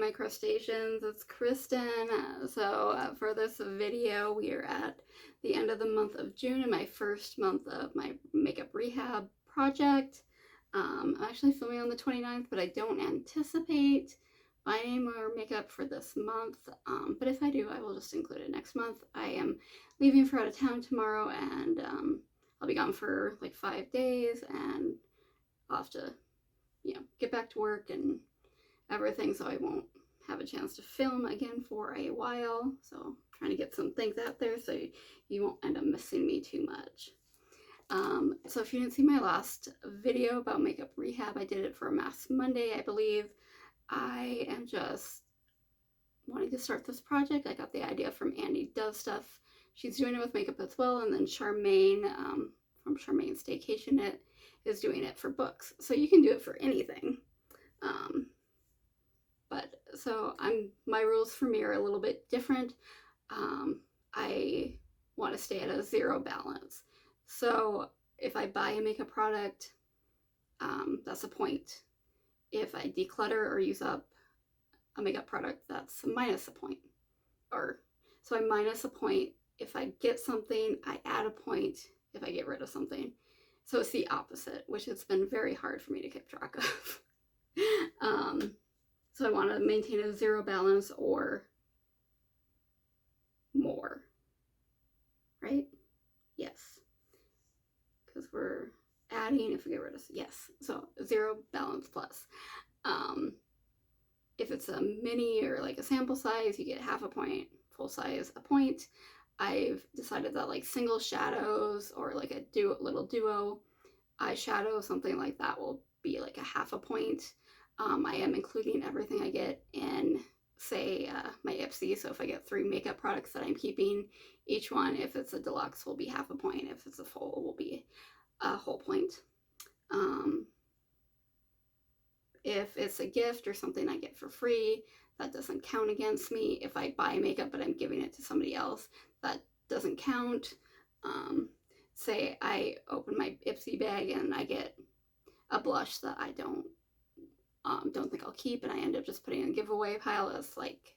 my crustaceans, it's Kristen. For this video, we are at the end of the month of June and my first month of my makeup rehab project. I'm actually filming on the 29th, but I don't anticipate buying more makeup for this month. But if I do, I will just include it next month. I am leaving for out of town tomorrow, and I'll be gone for like 5 days, and I'll have to, get back to work and everything, so I won't have a chance to film again for a while. So I'm trying to get some things out there so you won't end up missing me too much. So if you didn't see my last video about makeup rehab, I did it for Mask Monday, I believe. I am just wanting to start this project. I got the idea from Andy Does Stuff. She's doing it with makeup as well, and then Charmaine from Charmaine Staycation It is doing it for books. So you can do it for anything. My rules for me are a little bit different. I want to stay at a zero balance. So if I buy a makeup product, that's a point. If I declutter or use up a makeup product, that's minus a point. So I minus a point. If I get something, I add a point if I get rid of something. So it's the opposite, which has been very hard for me to keep track of. So I want to maintain a zero balance or more, right? Yes. Because we're adding, if we get rid of, yes. So zero balance plus. If it's a mini or like a sample size, you get half a point, full size a point. I've decided that like single shadows or like a little duo eyeshadow, something like that, will be like a half a point. I am including everything I get in, say, my Ipsy. So if I get 3 makeup products that I'm keeping, each one, if it's a deluxe, will be half a point. If it's a full, will be a whole point. If it's a gift or something I get for free, that doesn't count against me. If I buy makeup but I'm giving it to somebody else, that doesn't count. Say I open my Ipsy bag and I get a blush that I don't think I'll keep, and I end up just putting in a giveaway pile, as like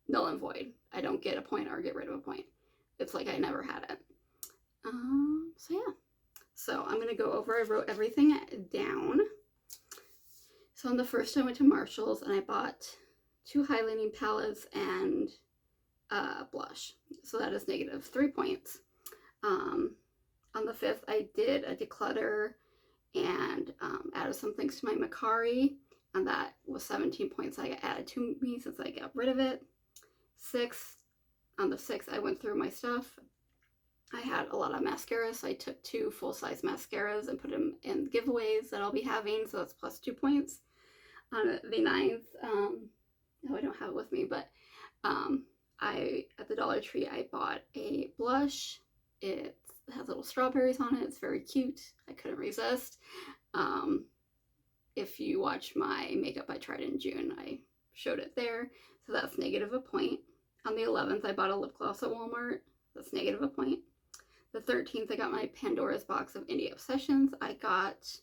null and void. I don't get a point or get rid of a point. It's like I never had it. So yeah. So I'm gonna go over, I wrote everything down. So on the first I went to Marshall's and I bought 2 highlighting palettes and blush. So that is -3 points. On the 5th I did a declutter and added some things to my Macari, and that was 17 points I added to me since I got rid of it. On the 6th I went through my stuff. I had a lot of mascaras, so I took 2 full-size mascaras and put them in giveaways that I'll be having, so that's plus 2 points. On the 9th, I don't have it with me, but at the Dollar Tree I bought a blush. It has little strawberries on it. It's very cute. I couldn't resist. If you watch my makeup I tried in June, I showed it there. So that's -1 point. On the 11th, I bought a lip gloss at Walmart. That's -1 point. The 13th, I got my Pandora's box of Indie Obsessions. I got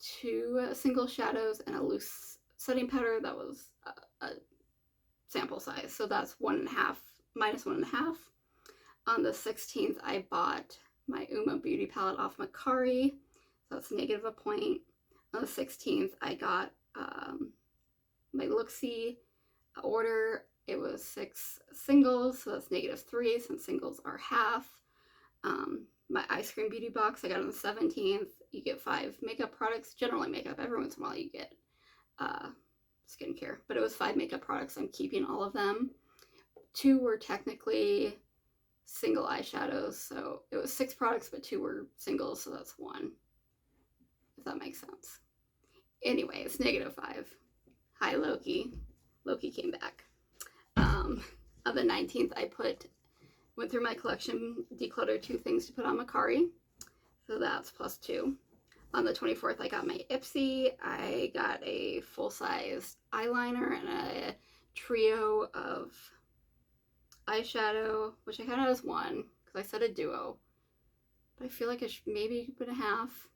2 single shadows and a loose setting powder that was a sample size. So that's -1.5. On the 16th, I bought my Uma Beauty palette off Macari. So that's -1 point. On the 16th, I got my Looksy order. It was 6 singles, so that's -3 since singles are half. My Ice Cream Beauty box I got on the 17th. You get 5 makeup products, generally makeup. Every once in a while you get skincare, but it was 5 makeup products. I'm keeping all of them. 2 were technically single eyeshadows, so it was 6 products, but 2 were singles, so that's 1, if that makes sense. Anyways, -5. Hi, Loki. Loki came back. On the 19th, I went through my collection, decluttered 2 things to put on Macari, so that's plus 2. On the 24th, I got my Ipsy. I got a full-size eyeliner and a trio of eyeshadow, which I counted as 1, because I said a duo, but I feel like I should maybe put a half.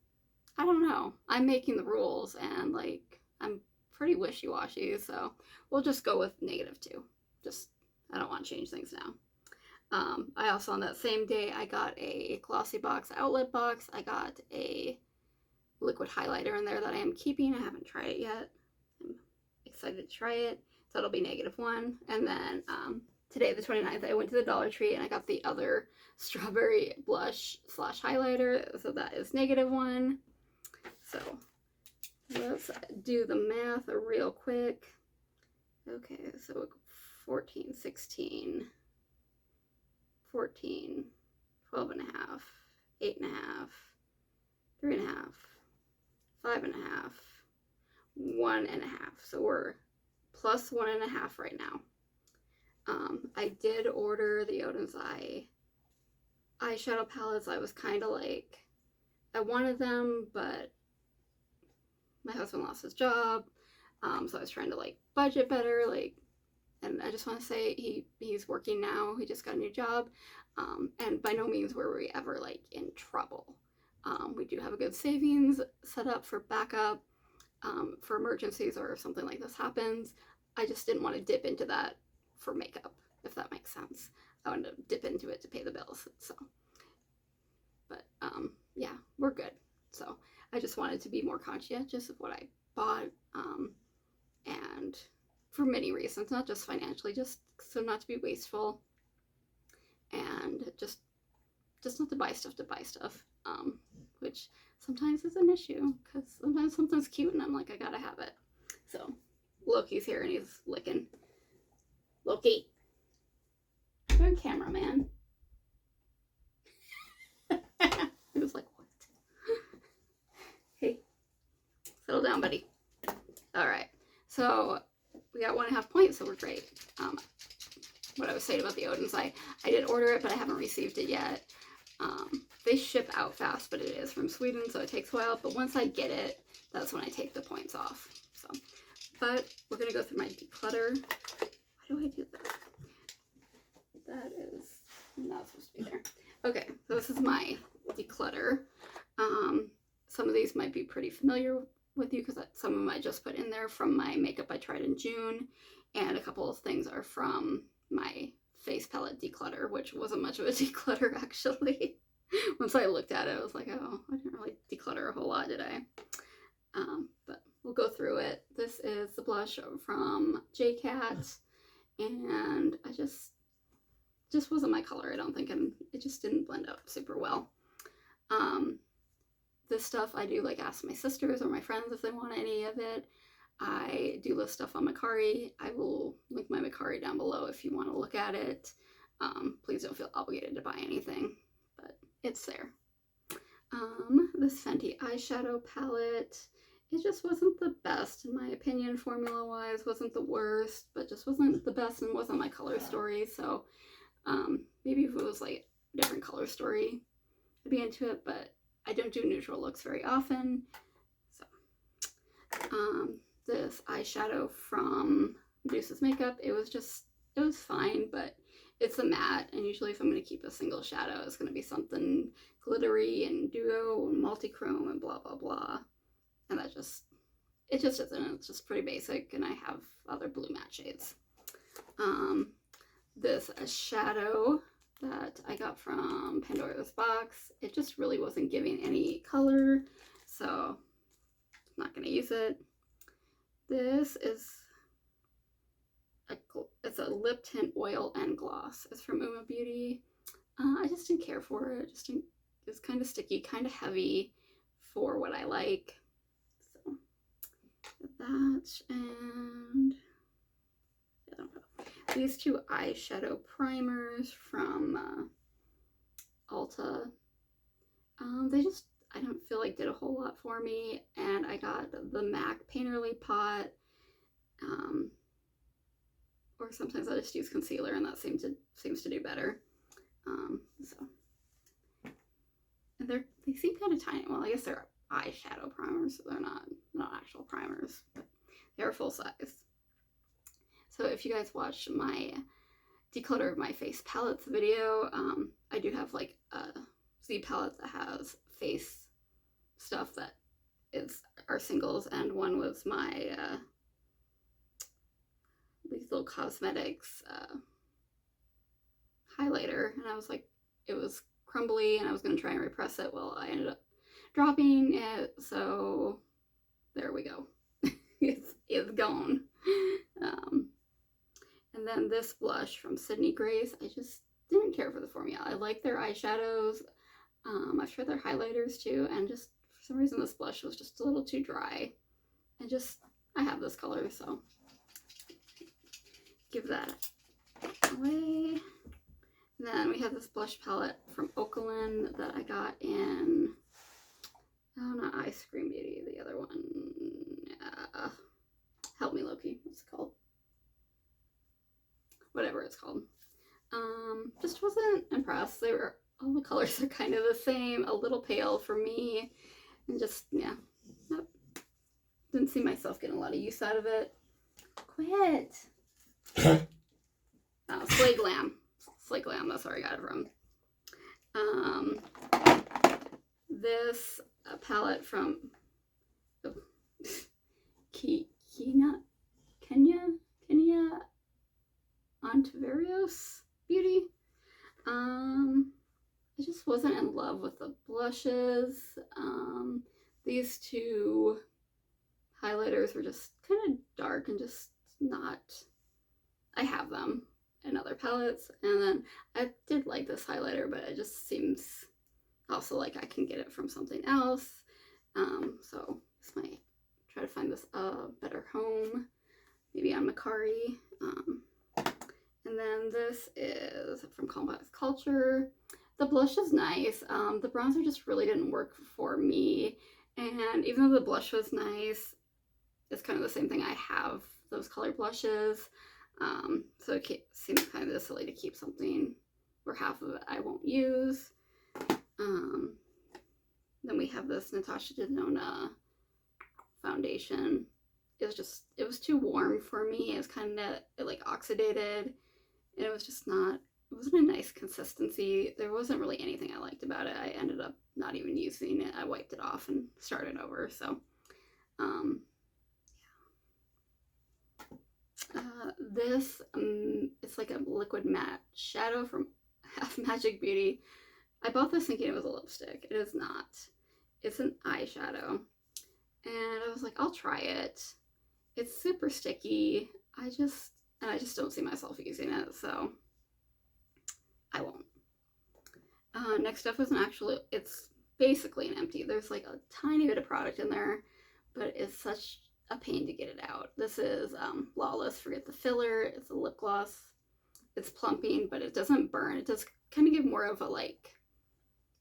I don't know. I'm making the rules, and like I'm pretty wishy-washy, so we'll just go with -2. Just, I don't want to change things now. I also, on that same day, I got a Glossy Box outlet box. I got a liquid highlighter in there that I am keeping. I haven't tried it yet. I'm excited to try it. So it'll be -1. And then today, the 29th, I went to the Dollar Tree and I got the other strawberry blush / highlighter. So that is -1. So let's do the math real quick. Okay, so 14, 16, 14, 12 and a half, 8 and a half, 3 and a half, 5 and a half, 1 and a half. So we're plus 1 and a half right now. I did order the Oden's Eye eyeshadow palettes. I was kind of like, I wanted them, but my husband lost his job, so I was trying to like budget better, like, and I just want to say he's working now. He just got a new job, and by no means were we ever like in trouble. We do have a good savings set up for backup, for emergencies or if something like this happens. I just didn't want to dip into that for makeup, if that makes sense. I wanted to dip into it to pay the bills. So, but yeah, we're good. So I just wanted to be more conscientious of what I bought, and for many reasons, not just financially, just so not to be wasteful, and just not to buy stuff, which sometimes is an issue, because sometimes something's cute and I'm like, I gotta have it. So Loki's here and he's licking. Loki, you're on camera, man. He was like, what? Hey, settle down, buddy. All right, so we got 1.5 points, so we're great. What I was saying about the Oden's Eye, I did order it, but I haven't received it yet. They ship out fast, but it is from Sweden, so it takes a while. But once I get it, that's when I take the points off. So, but we're gonna go through my declutter. Why do I do that? That is not supposed to be there. Okay, so this is my declutter. Some of these might be pretty familiar with you because some of them I just put in there from my makeup I tried in June, and a couple of things are from my face palette declutter, which wasn't much of a declutter actually. Once I looked at it, I was like, oh, I didn't really declutter a whole lot, did I? But we'll go through it. This is the blush from JCat, and I just wasn't my color, I don't think, and it just didn't blend up super well. This stuff I do like ask my sisters or my friends if they want any of it. I do list stuff on Mercari. I will link my Mercari down below if you want to look at it. Please don't feel obligated to buy anything, but it's there. This Fenty eyeshadow palette, it just wasn't the best in my opinion, formula-wise. Wasn't the worst, but just wasn't the best and wasn't my color story. So maybe if it was like a different color story, I'd be into it, but I don't do neutral looks very often. So this eyeshadow from Medusa's Makeup, it was fine, but it's a matte, and usually if I'm going to keep a single shadow, it's going to be something glittery and duo and multi-chrome and blah blah blah, and it just isn't. It's just pretty basic, and I have other blue matte shades. This a shadow that I got from Pandora's Box. It just really wasn't giving any color, so I'm not going to use it. This is it's a lip tint oil and gloss. It's from Uma Beauty. I just didn't care for it. It's kind of sticky, kind of heavy for what I like. So that, and I don't know. These two eyeshadow primers from Ulta. I don't feel like did a whole lot for me, and I got the MAC Painterly Pot, or sometimes I just use concealer, and that seems to do better. So, and they seem kind of tiny. Well, I guess they're eyeshadow primers, so they're not actual primers, but they're full size. So if you guys watched my declutter of my face palettes video, I do have like a Z palette that has face stuff that are singles, and one was my Glow Cosmetics highlighter, and I was like, it was crumbly, and I was going to try and repress it. Well, I ended up dropping it, so there we go. it's gone. And then this blush from Sydney Grace, I just didn't care for the formula. I like their eyeshadows. I've tried their highlighters too, and just for some reason this blush was just a little too dry. And just, I have this color, so give that away. And then we have this blush palette from Oakland that I got in, oh, not Ice Cream Beauty, the other one. Help me, Loki. What's it called? Whatever it's called. Just wasn't impressed. All the colors are kind of the same, a little pale for me, and just, yeah, nope. Didn't see myself getting a lot of use out of it. Quit. Slay Glam. Slay Glam, that's where I got it from. This palette from Kenya Ontiverios Beauty. I just wasn't in love with the blushes. These two highlighters were just kind of dark and just not, I have them in other palettes, and then I did like this highlighter, but it just seems also like I can get it from something else. So this might try to find this a better home, maybe on Macari. And then this is from Compact Culture. The blush is nice. The bronzer just really didn't work for me. And even though the blush was nice, it's kind of the same thing. I have those color blushes. So it seems kind of silly to keep something where half of it I won't use. Then we have this Natasha Denona foundation. It was too warm for me. It was kind of, it like oxidated. And it was just not, it wasn't a nice consistency. There wasn't really anything I liked about it. I ended up not even using it. I wiped it off and started over. So, this, it's like a liquid matte shadow from Half Magic Beauty. I bought this thinking it was a lipstick. It is not. It's an eyeshadow. And I was like, I'll try it. It's super sticky. I just don't see myself using it, so I won't. Next up is it's basically an empty. There's like a tiny bit of product in there, but it's such a pain to get it out. This is Flawless Forget the Filler. It's a lip gloss. It's plumping, but it doesn't burn. It does kind of give more of a like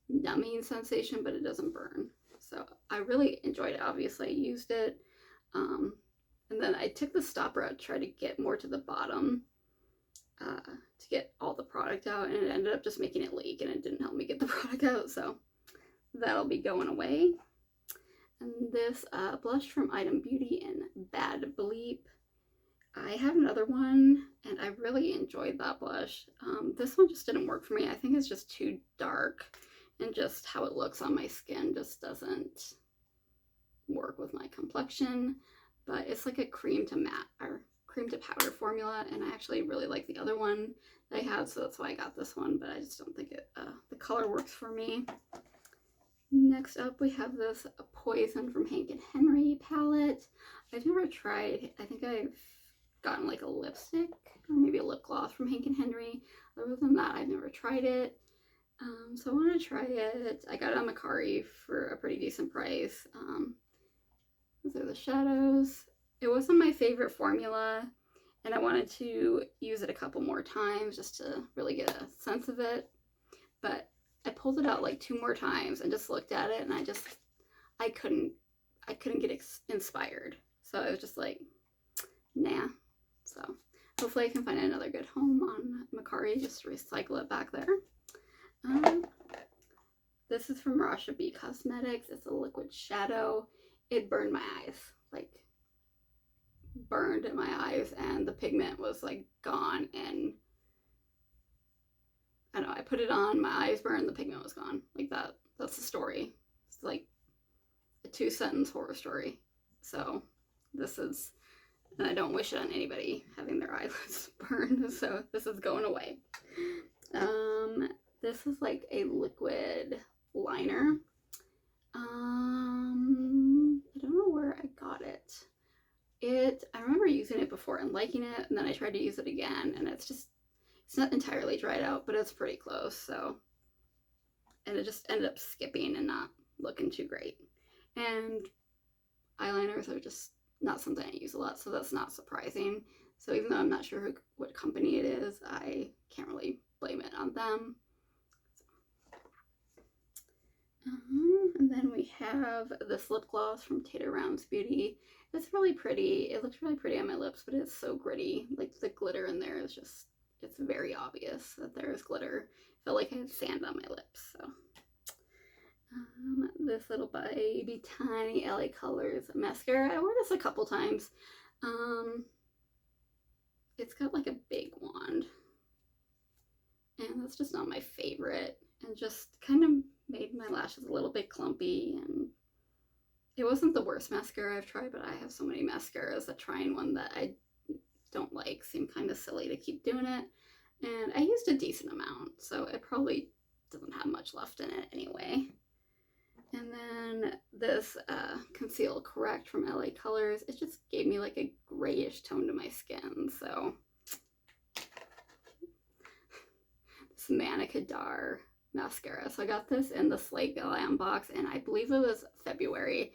numbing sensation, but it doesn't burn. So I really enjoyed it. Obviously I used it. And then I took the stopper out to try to get more to the bottom to get all the product out, and it ended up just making it leak, and it didn't help me get the product out, so that'll be going away. And this blush from Item Beauty in Bad Bleep. I have another one, and I really enjoyed that blush. This one just didn't work for me. I think it's just too dark, and just how it looks on my skin just doesn't work with my complexion. But it's like a cream to matte or cream to powder formula, and I actually really like the other one that I had, so that's why I got this one, but I just don't think the color works for me. Next up we have this Poison from Hank and Henry palette. I've never tried, I think I've gotten like a lipstick or maybe a lip gloss from Hank and Henry. Other than that, I've never tried it. So I want to try it. I got it on Macari for a pretty decent price. These are the shadows. It wasn't my favorite formula, and I wanted to use it a couple more times just to really get a sense of it. But I pulled it out like 2 more times and just looked at it, and I couldn't get inspired. So I was just like, nah. So hopefully I can find another good home on Macari, just to recycle it back there. This is from Rasha B Cosmetics. It's a liquid shadow. It burned my eyes, like burned in my eyes, and the pigment was like gone, and I don't know, I put it on, my eyes burned, the pigment was gone. Like that's the story. It's like a 2-sentence horror story. So this is And I don't wish it on anybody having their eyelids burned, so this is going away. This is like a liquid liner. I don't know where I got it. I remember using it before and liking it, and then I tried to use it again, and it's not entirely dried out, but it's pretty close, so. And it just ended up skipping and not looking too great. And eyeliners are just not something I use a lot, so that's not surprising. So even though I'm not sure what company it is, I can't really blame it on them. And then we have this lip gloss from Tater Rounds Beauty. It's really pretty. It looks really pretty on my lips, but it's so gritty. Like the glitter in there is just, it's very obvious that there is glitter. I felt like I had sand on my lips, so. This little baby tiny LA Colors mascara. I wore this a couple times. It's got like a big wand, and that's just not my favorite, and just kind of made my lashes a little bit clumpy. And it wasn't the worst mascara I've tried, but I have so many mascaras that trying one that I don't like seemed kind of silly to keep doing it. And I used a decent amount, so it probably doesn't have much left in it anyway. And then this Conceal Correct from LA Colors, it just gave me like a grayish tone to my skin, so. This Manna Kadar mascara. So I got this in the Slay Glam box, and I believe it was February,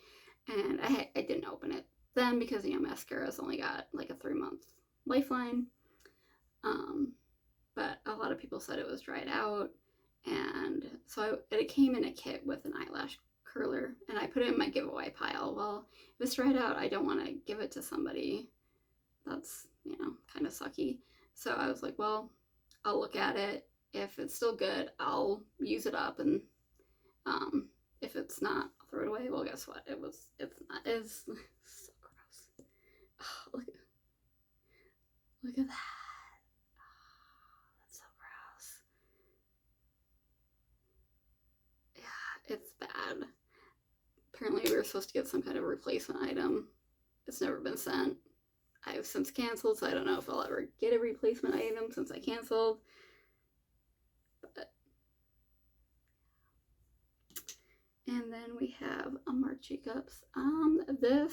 and I didn't open it then because, you know, mascaras only got like a 3-month lifeline. But a lot of people said it was dried out, and so it came in a kit with an eyelash curler, and I put it in my giveaway pile. Well, if it's dried out, I don't want to give it to somebody. That's, you know, kind of sucky. So I was like, well, I'll look at it. If it's still good, I'll use it up, and if it's not, I'll throw it away. Well, guess what? It's not. It's so gross. Oh, look at that. It's bad. Apparently we were supposed to get some kind of replacement item. It's never been sent. I've since canceled, so I don't know if I'll ever get a replacement item since I canceled. But. And then we have a Marc Jacobs. So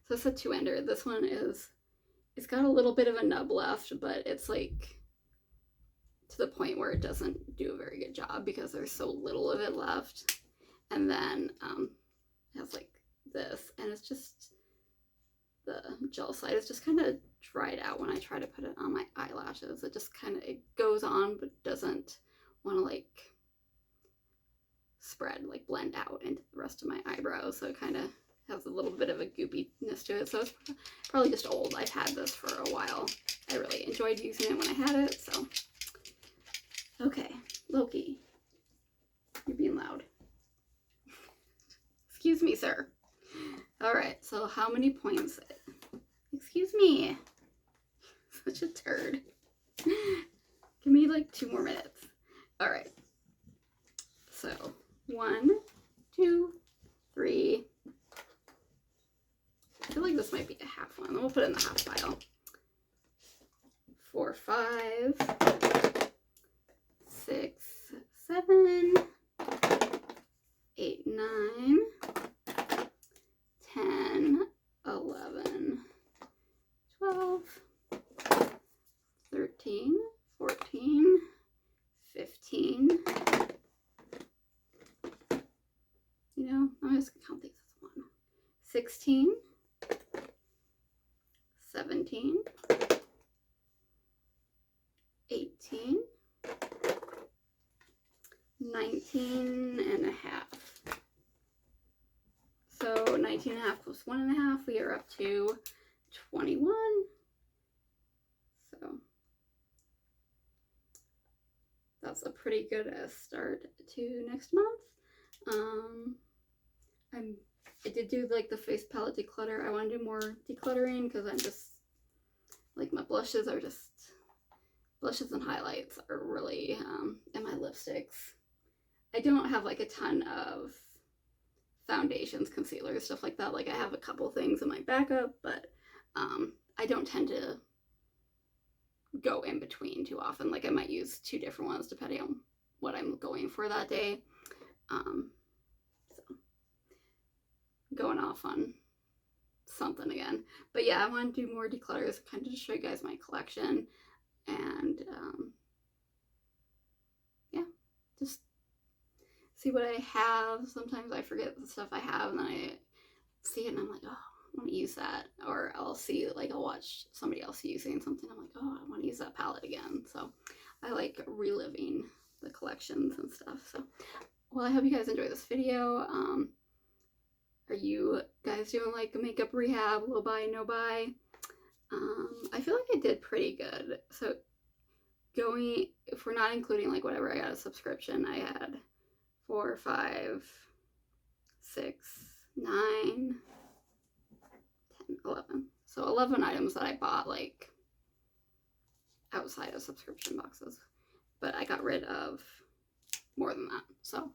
it's a 2-ender. This one it's got a little bit of a nub left, but it's like to the point where it doesn't do a very good job because there's so little of it left. And then it has like this, and it's just, the gel side is just kind of dried out when I try to put it on my eyelashes. It just kind of, it goes on but doesn't want to like spread, like blend out into the rest of my eyebrows, so it kind of has a little bit of a goopiness to it. So it's probably just old. I've had this for a while. I really enjoyed using it when I had it, so. Okay, Loki, you're being loud. Excuse me, sir. All right, so how many points? Excuse me. Such a turd. Give me like 2 more minutes. All right. So 1, 2, 3. I feel like this might be a half one. We'll put it in the half pile. 4, 5, 6, 7, 8, 9, 10, 11, 12, 13, 14, 15. You know, I'm just gonna count these as one. 16, 17, 18, 19 and a half. So 19 and a half plus 1 and a half, we are up to 21. So that's a pretty good start to next month. I did do like the face palette declutter. I want to do more decluttering because I'm just like, my blushes and highlights are really, and my lipsticks. I don't have like a ton of foundations, concealers, stuff like that. Like, I have a couple things in my backup, but I don't tend to go in between too often. Like I might use 2 different ones depending on what I'm going for that day. So going off on something again. But yeah, I want to do more declutters, kind of to show you guys my collection. And yeah, just see what I have. Sometimes I forget the stuff I have and then I see it and I'm like, oh, I want to use that. Or I'll see, like, I'll watch somebody else using something. I'm like, oh, I want to use that palette again. So I like reliving the collections and stuff. So, well, I hope you guys enjoy this video. Are you guys doing like a makeup rehab, low buy, no buy? I feel like I did pretty good. So going, if we're not including like whatever I got a subscription, I had 4, 5, 6, 9, 10, 11. So 11 items that I bought like outside of subscription boxes, but I got rid of more than that. So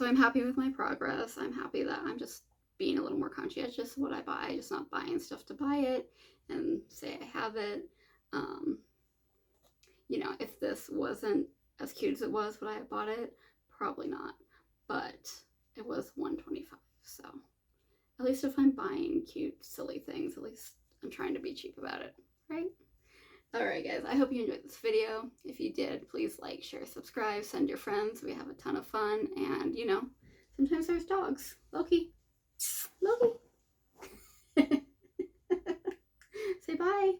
I'm happy with my progress. I'm happy that I'm just being a little more conscientious of what I buy, just not buying stuff to buy it and say I have it. You know, if this wasn't as cute as it was when I bought it, probably not, but it was $125. So at least if I'm buying cute, silly things, at least I'm trying to be cheap about it, right? Alright guys, I hope you enjoyed this video. If you did, please like, share, subscribe, send your friends. We have a ton of fun, and you know, sometimes there's dogs. Loki. Loki. Say bye.